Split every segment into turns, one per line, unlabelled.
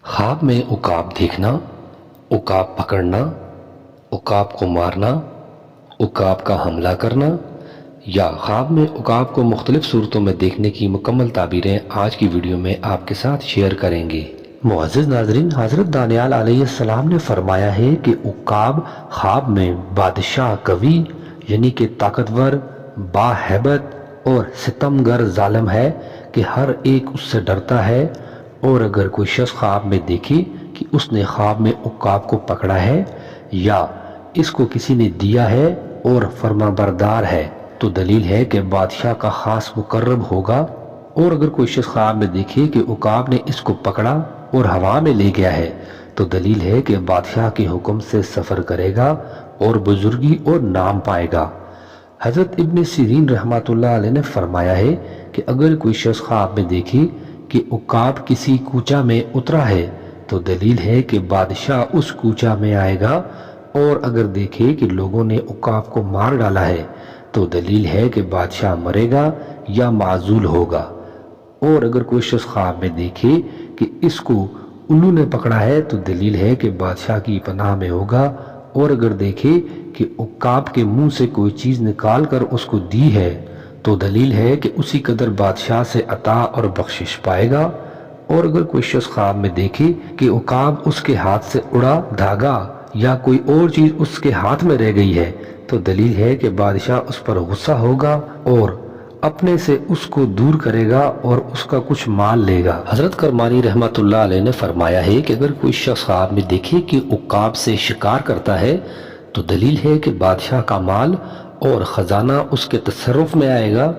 خواب میں عقاب دیکھنا، عقاب پکڑنا، عقاب کو مارنا، عقاب کا حملہ کرنا یا خواب میں عقاب کو مختلف صورتوں میں دیکھنے کی مکمل تعبیریں آج کی ویڈیو میں آپ کے ساتھ شیئر کریں گے۔ معزز ناظرین، حضرت دانیال علیہ السلام نے فرمایا ہے کہ عقاب خواب میں بادشاہ قوی یعنی کہ طاقتور، باہیبت اور ستمگر ظالم ہے کہ ہر ایک اس سے ڈرتا ہے، اور اگر کوئی شخص خواب میں دیکھے کہ اس نے خواب میں عقاب کو پکڑا ہے یا اس کو کسی نے دیا ہے اور فرما بردار ہے تو دلیل ہے کہ بادشاہ کا خاص مقرب ہوگا، اور اگر کوئی شخص خواب میں دیکھے کہ عقاب نے اس کو پکڑا اور ہوا میں لے گیا ہے تو دلیل ہے کہ بادشاہ کے حکم سے سفر کرے گا اور بزرگی اور نام پائے گا۔ حضرت ابن سیرین رحمۃ اللہ علیہ نے فرمایا ہے کہ اگر کوئی شخص خواب میں دیکھے کہ عقاب کسی کوچہ میں اترا ہے تو دلیل ہے کہ بادشاہ اس کوچہ میں آئے گا، اور اگر دیکھے کہ لوگوں نے عقاب کو مار ڈالا ہے تو دلیل ہے کہ بادشاہ مرے گا یا معزول ہوگا، اور اگر کوئی شخص خواب میں دیکھے کہ اس کو انہوں نے پکڑا ہے تو دلیل ہے کہ بادشاہ کی پناہ میں ہوگا، اور اگر دیکھے کہ عقاب کے منہ سے کوئی چیز نکال کر اس کو دی ہے تو دلیل ہے کہ اسی قدر بادشاہ سے عطا اور بخشش پائے گا، اور اگر کوئی شخص خواب میں دیکھے کہ عقاب اس کے ہاتھ سے اڑا دھاگا یا کوئی اور چیز اس کے ہاتھ میں رہ گئی ہے تو دلیل ہے کہ بادشاہ اس پر غصہ ہوگا اور اپنے سے اس کو دور کرے گا اور اس کا کچھ مال لے گا۔ حضرت کرمانی رحمۃ اللہ علیہ نے فرمایا ہے کہ اگر کوئی شخص خواب میں دیکھے کہ عقاب سے شکار کرتا ہے تو دلیل ہے کہ بادشاہ کا مال اور خزانہ اس کے تصرف میں آئے گا،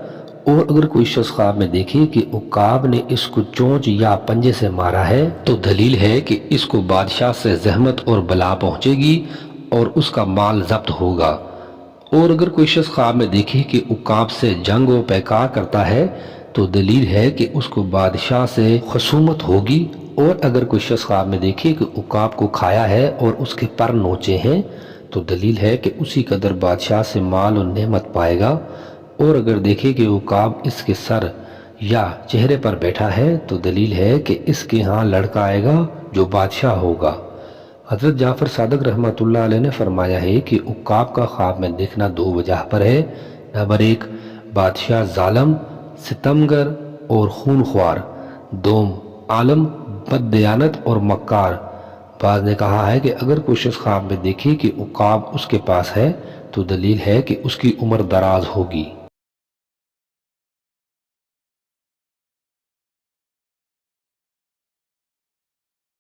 اور اگر کوئی شخص خواب میں دیکھے کہ عقاب نے اس کو چونچ یا پنجے سے مارا ہے تو دلیل ہے کہ اس کو بادشاہ سے زحمت اور بلا پہنچے گی اور اس کا مال ضبط ہوگا، اور اگر کوئی شخص خواب میں دیکھے کہ عقاب سے جنگ و پیکار کرتا ہے تو دلیل ہے کہ اس کو بادشاہ سے خصومت ہوگی، اور اگر کوئی شخص خواب میں دیکھے کہ عقاب کو کھایا ہے اور اس کے پر نوچے ہیں تو دلیل ہے کہ اسی قدر بادشاہ سے مال و نعمت پائے گا، اور اگر دیکھے کہ عقاب اس کے سر یا چہرے پر بیٹھا ہے تو دلیل ہے کہ اس کے ہاں لڑکا آئے گا جو بادشاہ ہوگا۔ حضرت جعفر صادق رحمۃ اللہ علیہ نے فرمایا ہے کہ عقاب کا خواب میں دیکھنا دو وجہ پر ہے۔ نمبر ایک، بادشاہ ظالم، ستمگر اور خون خوار، دوم، عالم، بد دیانت اور مکار۔ بعض نے کہا ہے کہ اگر کوئی شخص خواب میں دیکھے کہ عقاب اس کے پاس ہے تو دلیل ہے کہ اس کی عمر دراز ہوگی۔